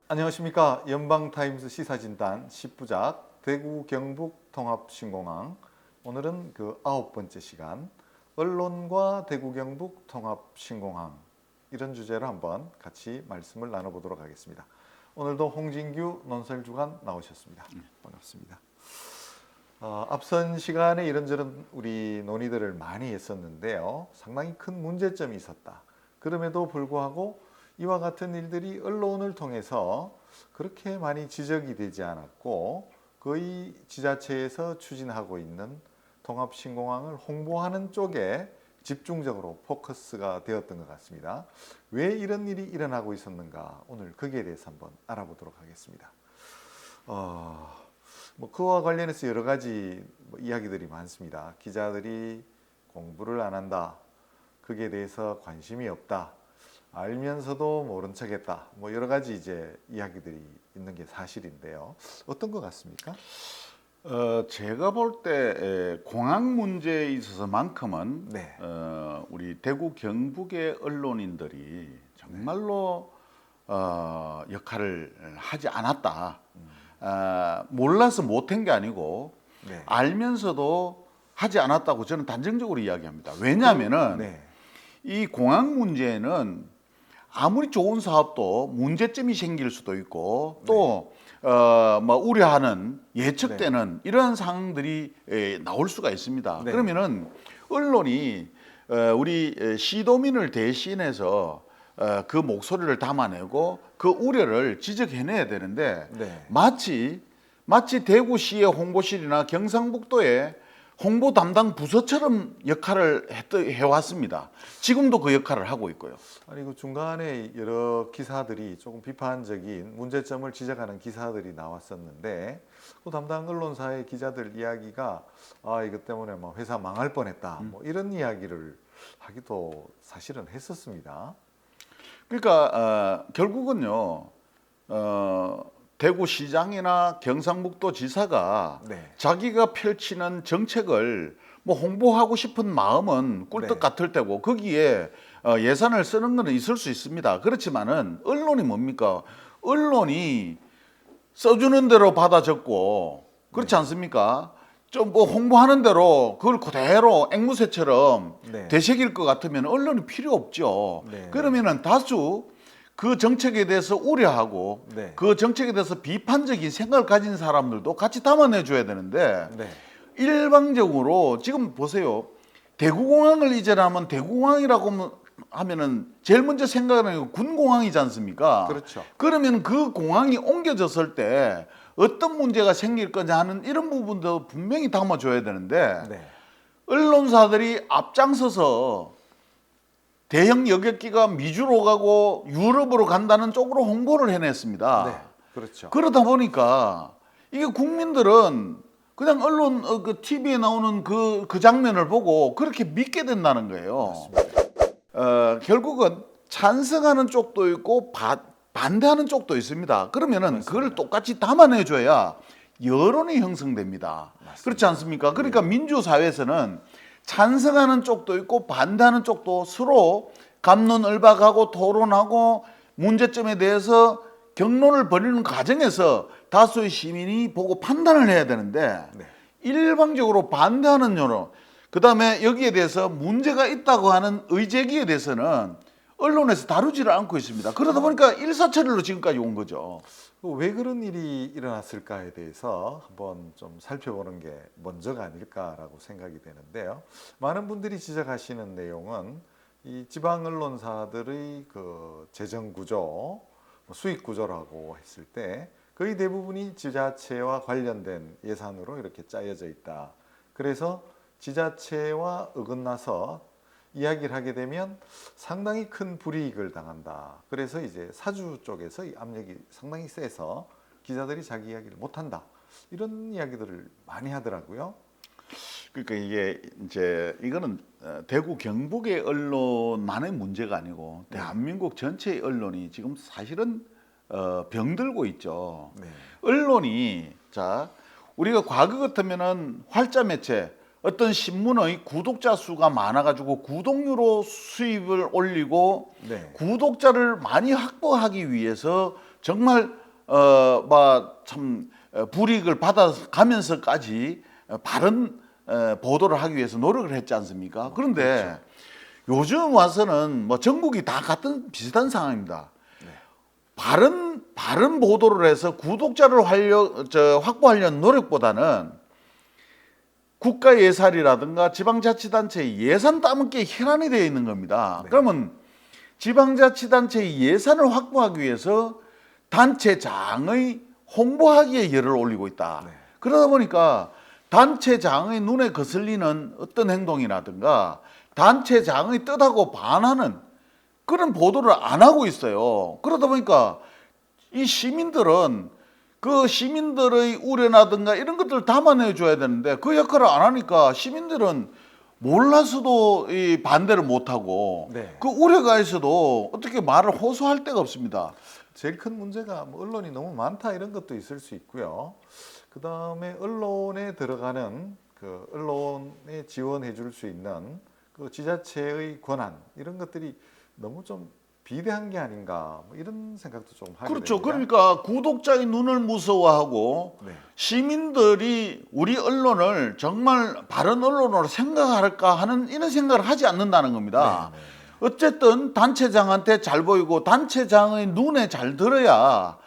안녕하십니까. 연방타임스 시사진단 10부작 대구 경북 통합신공항. 오늘은 그 9번째 시간 언론과 대구 경북 통합신공항, 이런 주제로 한번 같이 말씀을 나눠보도록 하겠습니다. 오늘도 홍진규 논설주간 나오셨습니다. 반갑습니다. 앞선 시간에 이런저런 우리 논의들을 많이 했었는데요. 상당히 큰 문제점이 있었다. 그럼에도 불구하고 이와 같은 일들이 언론을 통해서 그렇게 많이 지적이 되지 않았고, 거의 지자체에서 추진하고 있는 통합신공항을 홍보하는 쪽에 집중적으로 포커스가 되었던 것 같습니다. 왜 이런 일이 일어나고 있었는가, 오늘 거기에 대해서 한번 알아보도록 하겠습니다. 그와 관련해서 여러 가지 이야기들이 많습니다. 기자들이 공부를 안 한다, 거기에 대해서 관심이 없다, 알면서도 모른 척했다, 여러 가지 이제 이야기들이 있는 게 사실인데요. 어떤 것 같습니까? 제가 볼 때 공항 문제에 있어서만큼은 네. 우리 대구 경북의 언론인들이 정말로 역할을 하지 않았다. 몰라서 못한 게 아니고 네. 알면서도 하지 않았다고 저는 단정적으로 이야기합니다. 왜냐하면은 네. 이 공항 문제는 아무리 좋은 사업도 문제점이 생길 수도 있고 또 우려하는 예측되는 이러한 상황들이 나올 수가 있습니다. 네. 그러면은 언론이 우리 시도민을 대신해서 그 목소리를 담아내고 그 우려를 지적해내야 되는데 네. 마치 대구시의 홍보실이나 경상북도의 홍보 담당 부서처럼 역할을 해왔습니다. 지금도 그 역할을 하고 있고요. 아니, 그 중간에 여러 기사들이 조금 비판적인 문제점을 지적하는 기사들이 나왔었는데, 그 담당 언론사의 기자들 이야기가 이것 때문에 회사 망할 뻔했다, 이런 이야기를 하기도 사실은 했었습니다. 그러니까 결국은요. 대구시장이나 경상북도 지사가 네. 자기가 펼치는 정책을 홍보하고 싶은 마음은 꿀떡 네. 같을 때고 거기에 예산을 쓰는 것은 있을 수 있습니다. 그렇지만은 언론이 뭡니까? 언론이 써주는 대로 받아 적고 그렇지 않습니까? 좀 홍보하는 대로 그걸 그대로 앵무새처럼 네. 되새길 것 같으면 언론이 필요 없죠. 네. 그러면은 다수 그 정책에 대해서 우려하고 네. 그 정책에 대해서 비판적인 생각을 가진 사람들도 같이 담아내줘야 되는데 네. 일방적으로 지금 보세요. 대구공항을 이전하면 대구공항이라고 하면은 제일 먼저 생각하는 게 군공항이지 않습니까? 그렇죠. 그러면 그 공항이 옮겨졌을 때 어떤 문제가 생길 거냐 하는 이런 부분도 분명히 담아줘야 되는데 네. 언론사들이 앞장서서 대형 여객기가 미주로 가고 유럽으로 간다는 쪽으로 홍보를 해냈습니다. 네. 그렇죠. 그러다 보니까 이게 국민들은 그냥 언론 그 TV에 나오는 그 장면을 보고 그렇게 믿게 된다는 거예요. 결국은 찬성하는 쪽도 있고 반대하는 쪽도 있습니다. 그러면은 맞습니다. 그걸 똑같이 담아내줘야 여론이 형성됩니다. 맞습니다. 그렇지 않습니까? 그러니까 민주사회에서는 찬성하는 쪽도 있고 반대하는 쪽도 서로 갑론을박하고 토론하고 문제점에 대해서 경론을 벌이는 과정에서 다수의 시민이 보고 판단을 해야 되는데 네. 일방적으로 반대하는 여론, 그다음에 여기에 대해서 문제가 있다고 하는 의제기에 대해서는 언론에서 다루지를 않고 있습니다. 그러다 보니까 일사천리로 지금까지 온 거죠. 왜 그런 일이 일어났을까에 대해서 한번 좀 살펴보는 게 먼저가 아닐까라고 생각이 되는데요. 많은 분들이 지적하시는 내용은 이 지방 언론사들의 그 재정 구조, 수익 구조라고 했을 때 거의 대부분이 지자체와 관련된 예산으로 이렇게 짜여져 있다. 그래서 지자체와 어긋나서 이야기를 하게 되면 상당히 큰 불이익을 당한다. 그래서 이제 사주 쪽에서 이 압력이 상당히 세서 기자들이 자기 이야기를 못한다, 이런 이야기들을 많이 하더라고요. 그러니까 이게 이제 이거는 대구 경북의 언론만의 문제가 아니고 대한민국 전체의 언론이 지금 사실은 병들고 있죠. 네. 언론이 우리가 과거 같으면은 활자 매체 어떤 신문의 구독자 수가 많아가지고 구독료로 수입을 올리고 네. 구독자를 많이 확보하기 위해서 정말 참 불이익을 받아가면서까지 바른 보도를 하기 위해서 노력을 했지 않습니까? 그런데 요즘 와서는 뭐 전국이 다 같은 비슷한 상황입니다. 바른 보도를 해서 구독자를 확보하려는 노력보다는 국가 예산이라든가 지방자치단체의 예산 따먹기에 혈안이 되어 있는 겁니다. 그러면 지방자치단체의 예산을 확보하기 위해서 단체장의 홍보하기에 열을 올리고 있다. 그러다 보니까 단체장의 눈에 거슬리는 어떤 행동이라든가 단체장의 뜻하고 반하는 그런 보도를 안 하고 있어요. 그러다 보니까 이 시민들은 그 시민들의 우려라든가 이런 것들을 담아내 줘야 되는데 그 역할을 안 하니까 시민들은 몰라서도 이 반대를 못 하고 그 우려가 있어도 어떻게 말을 호소할 데가 없습니다. 제일 큰 문제가 뭐 언론이 너무 많다 이런 것도 있을 수 있고요. 그 다음에 언론에 들어가는 그 언론에 지원해 줄 수 있는 그 지자체의 권한 이런 것들이 너무 좀 비대한 게 아닌가 뭐 이런 생각도 좀 하게 그렇죠. 됩니다. 그러니까 구독자의 눈을 무서워하고 시민들이 우리 언론을 정말 바른 언론으로 생각할까 하는 이런 생각을 하지 않는다는 겁니다. 어쨌든 단체장한테 잘 보이고 단체장의 눈에 잘 들어야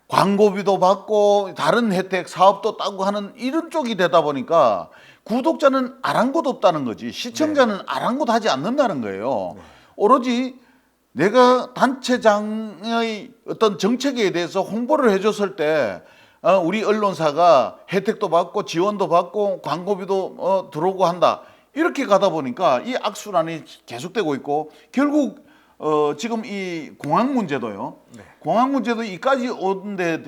광고비도 받고 다른 혜택 사업도 따고 하는 이런 쪽이 되다 보니까 구독자는 아랑곳 없다는 거지 시청자는 아랑곳 하지 않는다는 거예요. 오로지 내가 단체장의 어떤 정책에 대해서 홍보를 해줬을 때 우리 언론사가 혜택도 받고 지원도 받고 광고비도 들어오고 한다. 이렇게 가다 보니까 이 악순환이 계속되고 있고 결국 지금 이 공항 문제도요. 공항 문제도 이까지 오는데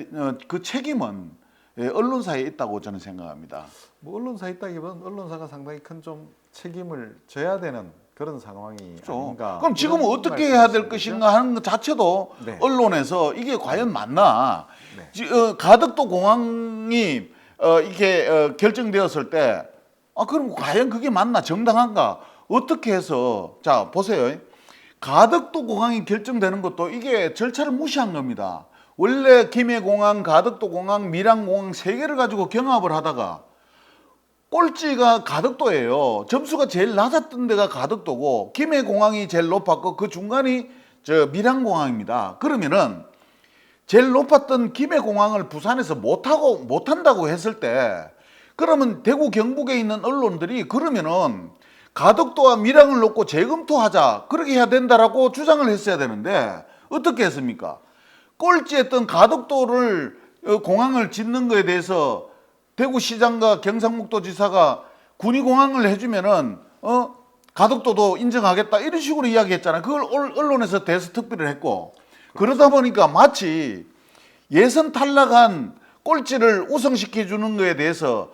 그 책임은 언론사에 있다고 저는 생각합니다. 뭐 언론사 있다기보다는 언론사가 상당히 큰 좀 책임을 져야 되는 그런 상황이 아닌가. 그럼 지금은 어떻게 해야 될 것인가 하는 것 자체도 언론에서 이게 과연 맞나? 가덕도 공항이 이렇게 결정되었을 때 그럼 과연 그게 맞나? 정당한가? 어떻게 해서 자 보세요. 가덕도 공항이 결정되는 것도 이게 절차를 무시한 겁니다. 원래 김해공항, 가덕도공항, 밀양공항 세 개를 가지고 경합을 하다가 꼴찌가 가덕도예요. 점수가 제일 낮았던 데가 가덕도고 김해공항이 제일 높았고 그 중간이 밀양공항입니다. 그러면은 제일 높았던 김해공항을 부산에서 못한다고 했을 때 그러면 대구 경북에 있는 언론들이 그러면은 가덕도와 밀양을 놓고 재검토하자 그렇게 해야 된다라고 주장을 했어야 되는데 어떻게 했습니까? 꼴찌했던 가덕도를 공항을 짓는 거에 대해서 대구시장과 경상북도지사가 군위공항을 해주면은 가덕도도 인정하겠다 이런 식으로 이야기했잖아요. 그걸 언론에서 대서특필을 했고 그러다 보니까 마치 예선 탈락한 꼴찌를 우승시켜 주는 거에 대해서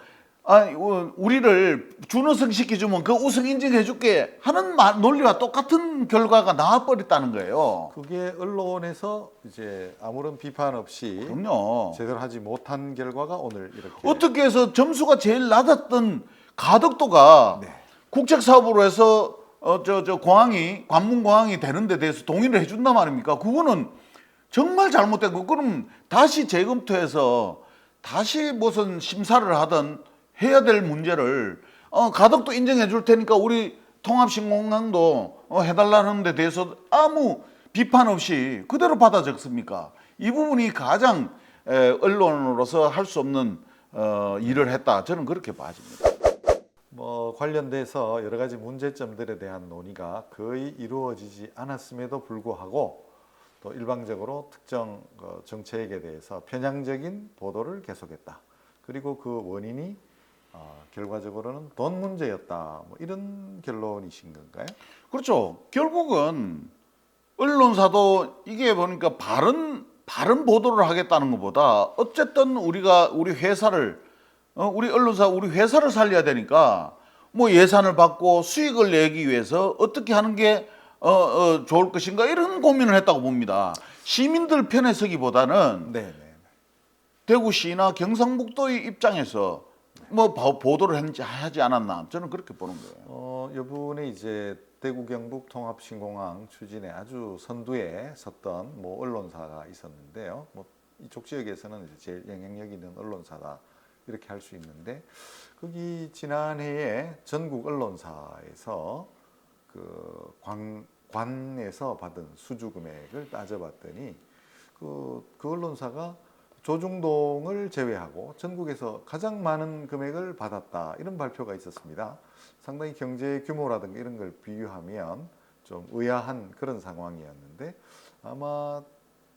우리를 준우승 시켜주면 그 우승 인정해줄게 하는 논리와 똑같은 결과가 나와버렸다는 거예요. 그게 언론에서 이제 아무런 비판 없이 그럼요. 제대로 하지 못한 결과가 오늘 이렇게 어떻게 해서 점수가 제일 낮았던 가덕도가 국책사업으로 해서 공항이 관문공항이 되는 데 대해서 동의를 해준단 말입니까? 그거는 정말 잘못된 거. 그럼 다시 재검토해서 다시 무슨 심사를 하든 해야 될 문제를 가덕도 인정해 줄 테니까 우리 통합신공항도 해달라는 데 대해서 아무 비판 없이 그대로 받아 적습니까? 이 부분이 가장 언론으로서 할 수 없는 일을 했다. 저는 그렇게 봐집니다. 뭐 관련돼서 여러 가지 문제점들에 대한 논의가 거의 이루어지지 않았음에도 불구하고 또 일방적으로 특정 정책에 대해서 편향적인 보도를 계속했다. 그리고 그 원인이 결과적으로는 돈 문제였다. 뭐 이런 결론이신 건가요? 그렇죠. 결국은 언론사도 이게 보니까 바른 보도를 하겠다는 것보다 어쨌든 우리가 우리 회사를 우리 언론사 우리 회사를 살려야 되니까 뭐 예산을 받고 수익을 내기 위해서 어떻게 하는 게 좋을 것인가 이런 고민을 했다고 봅니다. 시민들 편에 서기보다는 대구시나 경상북도의 입장에서 뭐 보도를 하지 않았나 저는 그렇게 보는 거예요. 이번에 이제 대구 경북 통합신공항 추진에 아주 선두에 섰던 뭐 언론사가 있었는데요. 뭐 이쪽 지역에서는 이제 제일 영향력 있는 언론사다 이렇게 할 수 있는데 거기 지난해에 전국 언론사에서 그 관에서 받은 수주 금액을 따져봤더니 그 언론사가 조중동을 제외하고 전국에서 가장 많은 금액을 받았다 이런 발표가 있었습니다. 상당히 경제 규모라든가 이런 걸 비유하면 좀 의아한 그런 상황이었는데 아마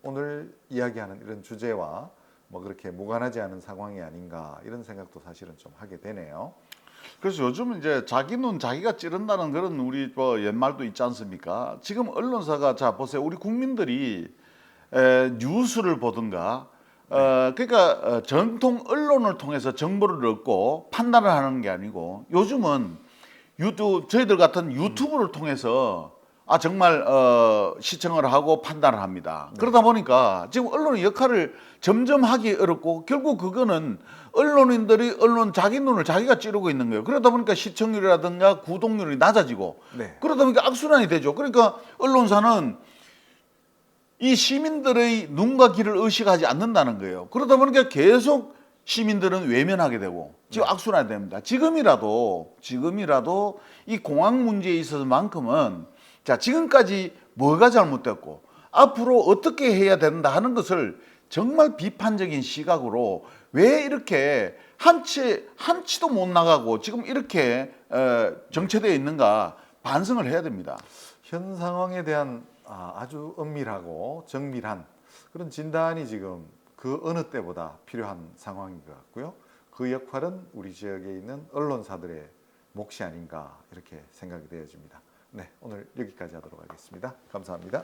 오늘 이야기하는 이런 주제와 뭐 그렇게 무관하지 않은 상황이 아닌가 이런 생각도 사실은 좀 하게 되네요. 그래서 요즘 이제 자기 눈 자기가 찌른다는 그런 우리 뭐 옛말도 있지 않습니까? 지금 언론사가 자 보세요. 우리 국민들이 뉴스를 보든가 그러니까 전통 언론을 통해서 정보를 얻고 판단을 하는 게 아니고 요즘은 저희들 같은 유튜브를 통해서 정말 시청을 하고 판단을 합니다. 그러다 보니까 지금 언론의 역할을 점점 하기 어렵고 결국 그거는 언론인들이 자기 눈을 자기가 찌르고 있는 거예요. 그러다 보니까 시청률이라든가 구독률이 낮아지고 네. 그러다 보니까 악순환이 되죠. 그러니까 언론사는 이 시민들의 눈과 귀를 의식하지 않는다는 거예요. 그러다 보니까 계속 시민들은 외면하게 되고 지금 악순환이 됩니다. 지금이라도 이 공항 문제에 있어서만큼은 자 지금까지 뭐가 잘못됐고 앞으로 어떻게 해야 된다 하는 것을 정말 비판적인 시각으로 왜 이렇게 한치도 못 나가고 지금 이렇게 정체되어 있는가 반성을 해야 됩니다. 현 상황에 대한 아주 엄밀하고 정밀한 그런 진단이 지금 그 어느 때보다 필요한 상황인 것 같고요. 그 역할은 우리 지역에 있는 언론사들의 몫이 아닌가 이렇게 생각이 되어집니다. 네, 오늘 여기까지 하도록 하겠습니다. 감사합니다.